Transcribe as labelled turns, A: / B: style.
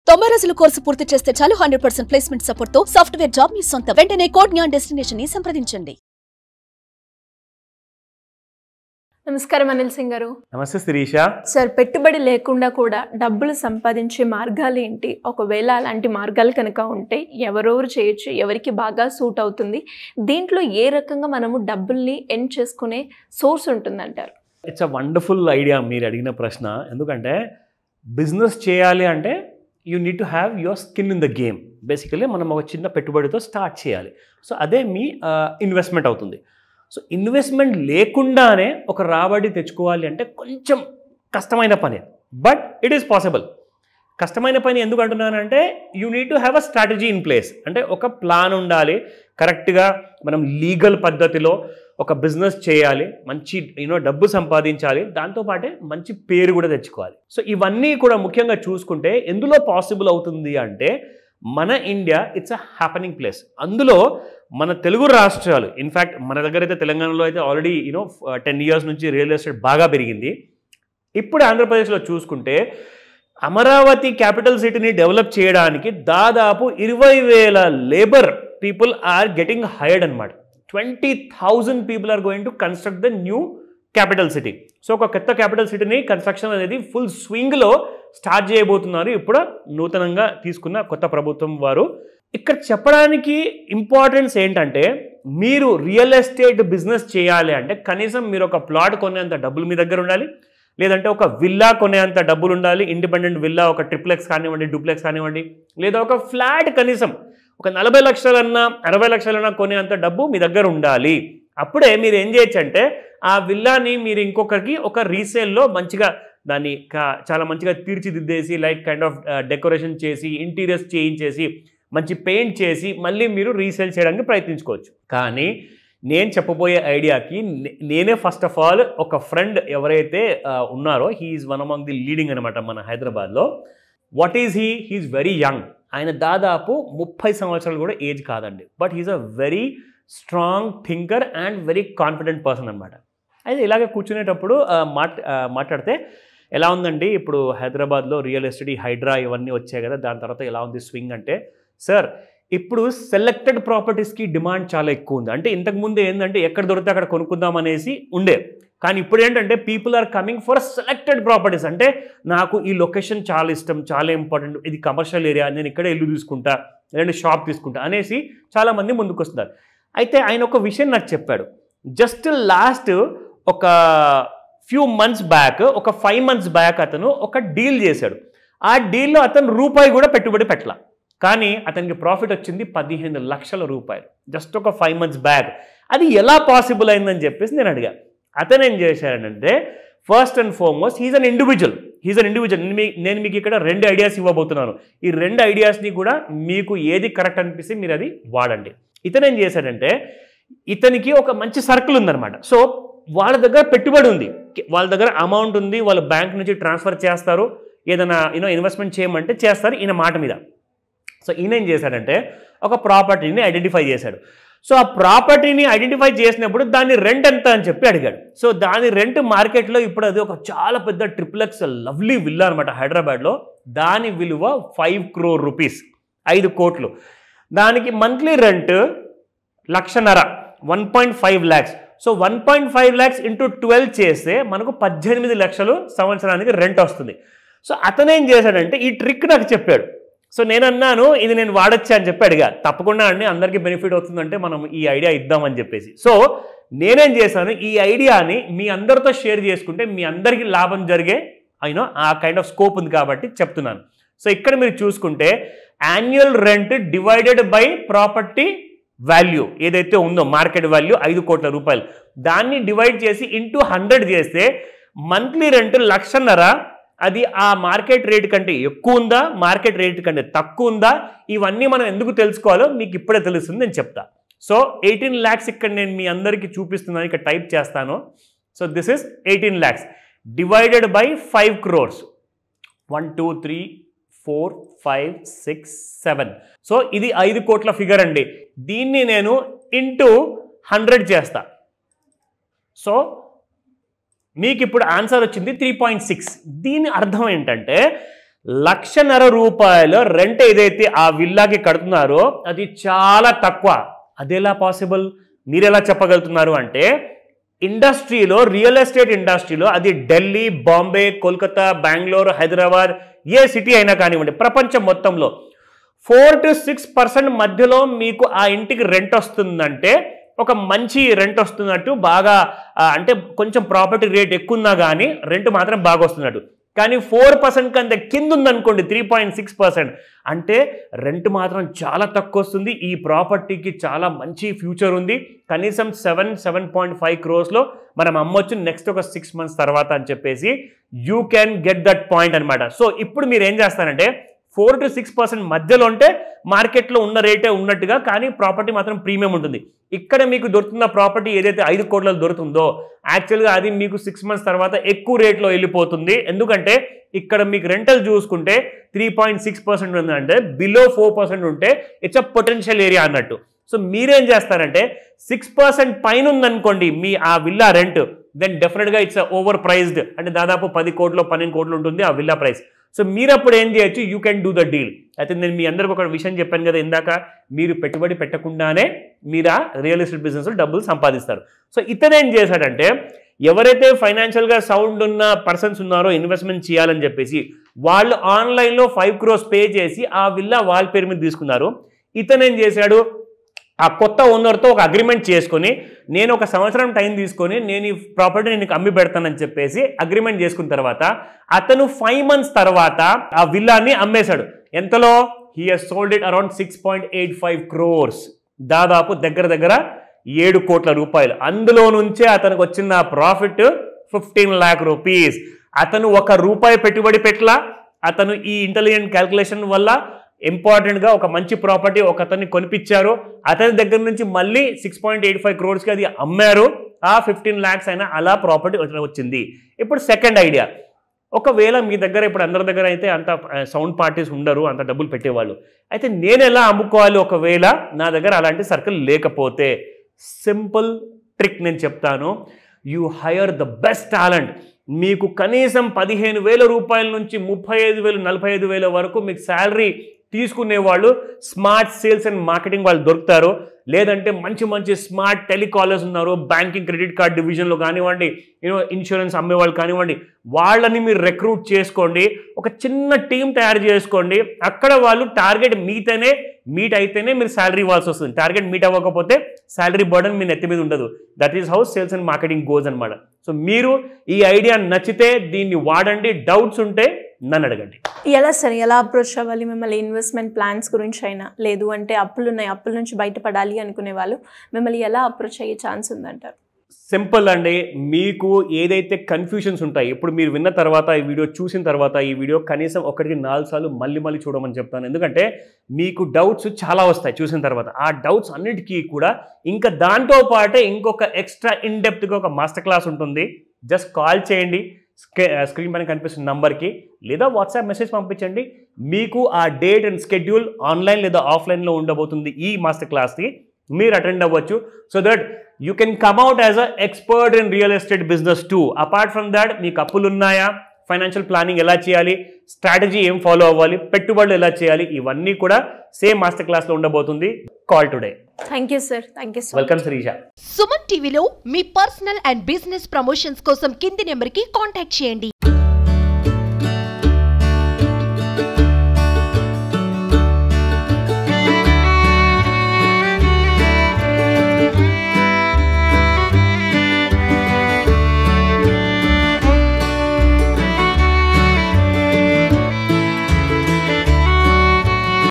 A: 90 రోజుల కోర్సు పూర్తి చేస్తే చాలు 100% ప్లేస్మెంట్ సపోర్ట్ తో సాఫ్ట్వేర్ జాబ్ మీ సొంతం. వెంటనే కోడ్ జ్ఞాన్ డెస్టినేషన్ ని సంప్రదించండి.
B: నమస్కారం అనిల్ సింగ్ గారు.
C: నమస్తే శిరీష.
B: సార్, పెట్టుబడి లేకుండా కూడా డబ్బులు సంపాదించే మార్గాలు ఏంటి? ఒకవేళ అలాంటి మార్గాలు కనుక ఉంటే ఎవరెవరు చేయొచ్చు, ఎవరికి బాగా సూట్ అవుతుంది? దీంట్లో ఏ రకంగా మనము డబ్బుల్ని ఎర్న్ చేసుకునే సోర్స్ ఉంటుందంటారు?
C: ఇట్స్ అ వండర్ఫుల్ ఐడియా మీరు అడిగిన ప్రశ్న. ఎందుకంటే బిజినెస్ చేయాలి అంటే you need to have your skin in the game. Basically మనం ఒక చిన్న పెట్టుబడితో స్టార్ట్ చేయాలి. సో అదే మీ ఇన్వెస్ట్మెంట్ అవుతుంది. సో ఇన్వెస్ట్మెంట్ లేకుండానే ఒక రాబడి తెచ్చుకోవాలి అంటే కొంచెం కష్టమైన పని, బట్ ఇట్ ఈస్ పాసిబుల్. కష్టమైన పని ఎందుకు అంటున్నానంటే you need to have a strategy in place. అంటే ఒక ప్లాన్ ఉండాలి, కరెక్ట్గా మనం లీగల్ పద్ధతిలో ఒక బిజినెస్ చేయాలి, మంచి డబ్బు సంపాదించాలి, దాంతోపాటే మంచి పేరు కూడా తెచ్చుకోవాలి. సో ఇవన్నీ కూడా ముఖ్యంగా చూసుకుంటే ఎందులో పాసిబుల్ అవుతుంది అంటే మన India it's a happening place. అందులో మన తెలుగు రాష్ట్రాలు, ఇన్ఫ్యాక్ట్ మన దగ్గర అయితే తెలంగాణలో అయితే ఆల్రెడీ 10 years నుంచి రియల్ ఎస్టేట్ బాగా పెరిగింది. ఇప్పుడు ఆంధ్రప్రదేశ్లో చూసుకుంటే అమరావతి క్యాపిటల్ సిటీని డెవలప్ చేయడానికి దాదాపు 20,000 labour people are getting hired అనమాట. 20,000 people are going to construct the new capital city. So ఒక కొత్త క్యాపిటల్ సిటీని కన్స్ట్రక్షన్ అనేది ఫుల్ స్వింగ్లో స్టార్ట్ చేయబోతున్నారు ఇప్పుడు నూతనంగా తీసుకున్న కొత్త ప్రభుత్వం వారు. ఇక్కడ చెప్పడానికి ఇంపార్టెన్స్ ఏంటంటే మీరు రియల్ ఎస్టేట్ బిజినెస్ చేయాలి అంటే కనీసం మీరు ఒక ప్లాట్ కొనేంత డబ్బులు మీ దగ్గర ఉండాలి, లేదంటే ఒక విల్లా కొనేంత డబ్బులు ఉండాలి. ఇండిపెండెంట్ విల్లా, ఒక ట్రిప్లెక్స్ కానివ్వండి, డూప్లెక్స్ కానివ్వండి, లేదా ఒక ఫ్లాట్ కనీసం ఒక 40 లక్షలన్నా 60 లక్షలన్నా కొనేంత డబ్బు మీ దగ్గర ఉండాలి. అప్పుడే మీరు ఏం చేయొచ్చు అంటే ఆ విల్లాని మీరు ఇంకొకరికి ఒక రీసేల్లో మంచిగా దాన్ని చాలా మంచిగా తీర్చిదిద్దేసి, లైక్ కైండ్ ఆఫ్ డెకరేషన్ చేసి, ఇంటీరియర్స్ చేయించేసి, మంచి పెయింట్ చేసి మళ్ళీ మీరు రీసేల్ చేయడానికి ప్రయత్నించుకోవచ్చు. కానీ నేను చెప్పబోయే ఐడియాకి నేనే ఫస్ట్ ఆఫ్ ఆల్ ఒక ఫ్రెండ్ ఎవరైతే ఉన్నారో he's one among the leading అనమాట మన హైదరాబాద్లో. What is he's very young. ఆయన దాదాపు 30 సంవత్సరాలు కూడా ఏజ్ కాదండి, but he's a very strong thinker and very confident person అనమాట. అయితే ఇలాగే కూర్చునేటప్పుడు మాట్లాడితే ఎలా ఉందండి ఇప్పుడు హైదరాబాద్లో రియల్ ఎస్టేట్, హైడ్రా ఇవన్నీ వచ్చాయి కదా, దాని తర్వాత ఎలా ఉంది స్వింగ్ అంటే, సార్ ఇప్పుడు సెలెక్టెడ్ ప్రాపర్టీస్కి డిమాండ్ చాలా ఎక్కువ ఉంది. అంటే ఇంతకుముందు ఏంటంటే ఎక్కడ దొరికితే అక్కడ కొనుక్కుందాం అనేసి ఉండే, కానీ ఇప్పుడు ఏంటంటే people are coming for selected properties. అంటే నాకు ఈ లొకేషన్ చాలా ఇష్టం, చాలా ఇంపార్టెంట్, ఇది కమర్షియల్ ఏరియా, నేను ఇక్కడే ఇల్లు తీసుకుంటా, లేదంటే షాప్ తీసుకుంటా అనేసి చాలామంది ముందుకు వస్తున్నారు. అయితే ఆయన ఒక విషయం నాకు చెప్పాడు. జస్ట్ లాస్ట్ ఒక ఫ్యూ మంత్స్ బ్యాక్, ఒక 5 months బ్యాక్ అతను ఒక డీల్ చేశాడు. ఆ డీల్లో అతను రూపాయి కూడా పెట్టుబడి పెట్టాల, కానీ అతనికి ప్రాఫిట్ వచ్చింది 15 లక్షల రూపాయలు జస్ట్ ఒక 5 months బ్యాక్. అది ఎలా పాసిబుల్ అయిందని చెప్పేసి నేను అడిగా. అతను ఏం చేశాడంటే first and foremost he's an individual. నేను మీకు ఇక్కడ 2 ఐడియాస్ ఇవ్వబోతున్నాను. ఈ 2 ఐడియాస్ని కూడా మీకు ఏది కరెక్ట్ అనిపిస్తే మీరు అది వాడండి. ఇతను ఏం చేశాడంటే ఇతనికి ఒక మంచి సర్కిల్ ఉందన్నమాట. సో వాళ్ళ దగ్గర పెట్టుబడి ఉంది, వాళ్ళ దగ్గర అమౌంట్ ఉంది, వాళ్ళు బ్యాంక్ నుంచి ట్రాన్స్ఫర్ చేస్తారు, ఏదైనా ఇన్వెస్ట్మెంట్ చేయమంటే చేస్తారు ఈయన మాట మీద. సో ఈయన ఏం చేశాడంటే ఒక ప్రాపర్టీని ఐడెంటిఫై చేశాడు. సో ఆ ప్రాపర్టీని ఐడెంటిఫై చేసినప్పుడు దాని రెంట్ ఎంత అని చెప్పి అడిగాడు. సో దాని రెంట్ మార్కెట్లో ఇప్పుడు అది ఒక చాలా పెద్ద ట్రిప్లెక్స్ లవ్లీ విల్లా అనమాట హైదరాబాద్లో. దాని విలువ 5 crore rupees, 5 కోట్లు. దానికి monthly rent 1,50,000, 1.5 lakhs. So 1.5 lakhs into 12 చేస్తే మనకు 18 లక్షలు సంవత్సరానికి రెంట్ వస్తుంది. సో అతను ఏం చేశాడంటే ఈ ట్రిక్ నాకు చెప్పాడు. సో నేను అన్నాను ఇది నేను వాడచ్చా అని చెప్పి అడిగా. తప్పకుండా అండి, అందరికీ బెనిఫిట్ అవుతుందంటే మనం ఈ ఐడియా ఇద్దామని చెప్పేసి. సో నేనేం చేశాను, ఈ ఐడియాని మీ అందరితో షేర్ చేసుకుంటే మీ అందరికీ లాభం జరిగే ఆ కైండ్ ఆఫ్ స్కోప్ ఉంది కాబట్టి చెప్తున్నాను. సో ఇక్కడ మీరు చూసుకుంటే annual rent divided by property value ఏదైతే ఉందో మార్కెట్ వాల్యూ 5 కోట్ల రూపాయలు, దాన్ని డివైడ్ చేసి ఇంటూ 100 చేస్తే మంత్లీ రెంట్ 1,50,000. అది ఆ మార్కెట్ రేట్ కంటే ఎక్కువ ఉందా, మార్కెట్ రేట్ కంటే తక్కువ ఉందా, ఇవన్నీ మనం ఎందుకు తెలుసుకోవాలో మీకు ఇప్పుడే తెలుస్తుంది, నేను చెప్తా. సో 18 lakhs ఇక్కడ నేను మీ అందరికీ చూపిస్తున్నాను, ఇక్కడ టైప్ చేస్తాను. So this is 18 lakhs divided by 5 crores. 1 2 3 4 5 6 7. So ఇది 5 కోట్ల ఫిగర్ అండి. దీన్ని నేను ఇంటూ 100 చేస్తా. సో మీకు ఇప్పుడు ఆన్సర్ వచ్చింది 3.6. దీని అర్థం ఏంటంటే 1,50,000 రూపాయలు రెంట్ ఏదైతే ఆ విల్లాకి కడుతున్నారో అది చాలా తక్కువ. అదెలా పాసిబుల్, మీరు ఎలా చెప్పగలుగుతున్నారు అంటే, ఇండస్ట్రీలో, రియల్ ఎస్టేట్ ఇండస్ట్రీలో, అది ఢిల్లీ, బాంబే, కోల్కతా, బెంగళూరు, హైదరాబాద్, ఏ సిటీ అయినా కానివ్వండి, ప్రపంచం మొత్తంలో 4 to 6% మధ్యలో మీకు ఆ ఇంటికి రెంట్ వస్తుందంటే ఒక మంచి రెంట్ వస్తున్నట్టు, బాగా అంటే కొంచెం ప్రాపర్టీ రేట్ ఎక్కువ ఉన్నా కానీ రెంట్ మాత్రం బాగా వస్తున్నట్టు. కానీ 4% కంటే కింద ఉందనుకోండి, 3.6%, అంటే రెంట్ మాత్రం చాలా తక్కువ వస్తుంది. ఈ ప్రాపర్టీకి చాలా మంచి ఫ్యూచర్ ఉంది, కనీసం 7.5 crores మనం అమ్మొచ్చు నెక్స్ట్ ఒక 6 months తర్వాత అని చెప్పేసి you can get that point అనమాట. సో ఇప్పుడు మీరు ఏం చేస్తారంటే 4 to 6% మధ్యలో ఉంటే మార్కెట్లో ఉన్న రేటే ఉన్నట్టుగా, కానీ ప్రాపర్టీ మాత్రం ప్రీమియం ఉంటుంది. ఇక్కడ మీకు దొరుకుతున్న ప్రాపర్టీ ఏదైతే 5 కోట్లలో దొరుకుతుందో యాక్చువల్గా అది మీకు 6 months తర్వాత ఎక్కువ రేట్లో వెళ్ళిపోతుంది. ఎందుకంటే ఇక్కడ మీకు రెంటల్ చూసుకుంటే 3.6% ఉందంటే బిలో 4% ఉంటే ఇట్స్ అ పొటెన్షియల్ ఏరియా అన్నట్టు. సో మీరేం చేస్తారంటే 6% పైన ఉందనుకోండి మీ ఆ విల్లా రెంట్, దెన్ డెఫినెట్గా ఇట్స్ ఓవర్ ప్రైజ్డ్, అంటే దాదాపు 10 కోట్లు 12 కోట్లు ఉంటుంది ఆ విల్లా ప్రైస్. సో మీరు అప్పుడు ఏం చేయొచ్చు, you can do the deal. అయితే నేను మీ అందరికి ఒక విషయం చెప్పాను కదా ఇందాక, మీరు పెట్టుబడి పెట్టకుండానే మీరు ఆ రియల్ ఎస్టేట్ బిజినెస్లో డబ్బులు సంపాదిస్తారు. సో ఇతను ఏం చేశాడంటే, ఎవరైతే ఫైనాన్షియల్గా సౌండ్ ఉన్న పర్సన్స్ ఉన్నారో ఇన్వెస్ట్మెంట్ చేయాలని చెప్పేసి వాళ్ళు ఆన్లైన్లో 5 crores పే చేసి ఆ విల్లా వాళ్ళ పేరు మీద తీసుకున్నారు. ఇతను ఏం చేశాడు, ఆ కొత్త ఓనర్తో ఒక అగ్రిమెంట్ చేసుకొని, నేను 1 సంవత్సరం టైం తీసుకొని నేను ఈ ప్రాపర్టీ నీకు అమ్మి పెడతానని చెప్పేసి అగ్రిమెంట్ చేసుకున్న తర్వాత అతను 5 months తర్వాత ఆ విల్లాని అమ్మేశాడు. ఎంతలో? He has sold it around 6.85 crores, దాదాపు దగ్గర 7 కోట్ల రూపాయలు. అందులో నుంచే అతనికి వచ్చిన ప్రాఫిట్ 15 lakh rupees. అతను 1 రూపాయి పెట్టుబడి పెట్టలా. అతను ఈ ఇంటెలిజెంట్ క్యాల్కులేషన్ వల్ల ఇంపార్టెంట్గా ఒక మంచి ప్రాపర్టీ ఒక అతన్ని కొనిపించారు. అతని దగ్గర నుంచి మళ్ళీ 6.85 crores అది అమ్మారు. ఆ 15 lakhs అయినా అలా ప్రాపర్టీ వచ్చింది. ఇప్పుడు సెకండ్ ఐడియా, ఒకవేళ మీ దగ్గర ఇప్పుడు అందరి దగ్గర అయితే అంత సౌండ్ పార్టీస్ ఉండరు, అంత డబ్బులు పెట్టేవాళ్ళు. అయితే నేను ఎలా అమ్ముకోవాలి ఒకవేళ నా దగ్గర అలాంటి సర్కిల్ లేకపోతే? సింపుల్ ట్రిక్ నేను చెప్తాను. You hire the best talent. మీకు కనీసం 15,000 రూపాయల నుంచి 35,000 45,000 వరకు మీకు శాలరీ తీసుకునే వాళ్ళు స్మార్ట్ సేల్స్ అండ్ మార్కెటింగ్ వాళ్ళు దొరుకుతారు. లేదంటే మంచి స్మార్ట్ టెలికాలర్స్ ఉన్నారు, బ్యాంకింగ్ క్రెడిట్ కార్డ్ డివిజన్లో కానివ్వండి, ఇన్సూరెన్స్ అమ్మేవాళ్ళు కానివ్వండి, వాళ్ళని మీరు రిక్రూట్ చేసుకోండి. ఒక చిన్న టీం తయారు చేసుకోండి. అక్కడ వాళ్ళు టార్గెట్ మీట్ అయితేనే మీరు శాలరీ ఇవ్వాల్సి వస్తుంది. టార్గెట్ మీట్ అవ్వకపోతే శాలరీ బర్డన్ మీ నెత్తి మీద ఉండదు. That is how sales and marketing goes అనమాట. సో మీరు ఈ ఐడియా నచ్చితే దీన్ని వాడండి. డౌట్స్ ఉంటే నన్ను అడగండి.
B: ఎలా సార్, ఎలా అప్రోచ్ అవ్వాలి మిమ్మల్ని? ఇన్వెస్ట్మెంట్ ప్లాన్స్ గురించి అయినా, లేదు అంటే అప్పులు ఉన్నాయి, అప్పుల నుంచి బయటపడాలి అనుకునే వాళ్ళు మిమ్మల్ని ఎలా అప్రోచ్ అయ్యే ఛాన్స్ ఉందంటారు?
C: సింపుల్ అండి. మీకు ఏదైతే కన్ఫ్యూషన్స్ ఉంటాయి, ఇప్పుడు మీరు విన్న తర్వాత ఈ వీడియో చూసిన తర్వాత ఈ వీడియో కనీసం 1-4 సార్లు మళ్ళీ చూడమని చెప్తాను. ఎందుకంటే మీకు డౌట్స్ చాలా వస్తాయి చూసిన తర్వాత. ఆ డౌట్స్ అన్నిటికీ కూడా ఇంకా దాంతో పాటే ఇంకొక ఎక్స్ట్రా ఇన్డెప్త్గా ఒక మాస్టర్ క్లాస్ ఉంటుంది. జస్ట్ కాల్ చేయండి స్క్రీన్ పైన కనిపిస్తున్న నంబర్కి, లేదా వాట్సాప్ మెసేజ్ పంపించండి. మీకు ఆ డేట్ అండ్ స్కెడ్యూల్ ఆన్లైన్ లేదా ఆఫ్లైన్లో ఉండబోతుంది ఈ మాస్టర్ క్లాస్కి. మీరు అటెండ్ అవ్వచ్చు. So that you can come out as a expert in real estate business two. Apart from that మీకు అప్పులు ఉన్నాయా, ఫైనాన్షియల్ ప్లానింగ్ ఎలా చేయాలి, స్ట్రాటజీ ఏం ఫాలో అవ్వాలి, పెట్టుబడులు ఎలా చేయాలి, ఇవన్నీ కూడా సేమ్ మాస్టర్ క్లాస్లో ఉండబోతుంది. Call today.
B: Thank you sir. Thank you so much.
C: Welcome Shirisha.
D: Suman టీవీలో మీ పర్సనల్ అండ్ బిజినెస్ ప్రమోషన్స్ కోసం కింది నెంబర్కి కాంటాక్ట్ చేయండి.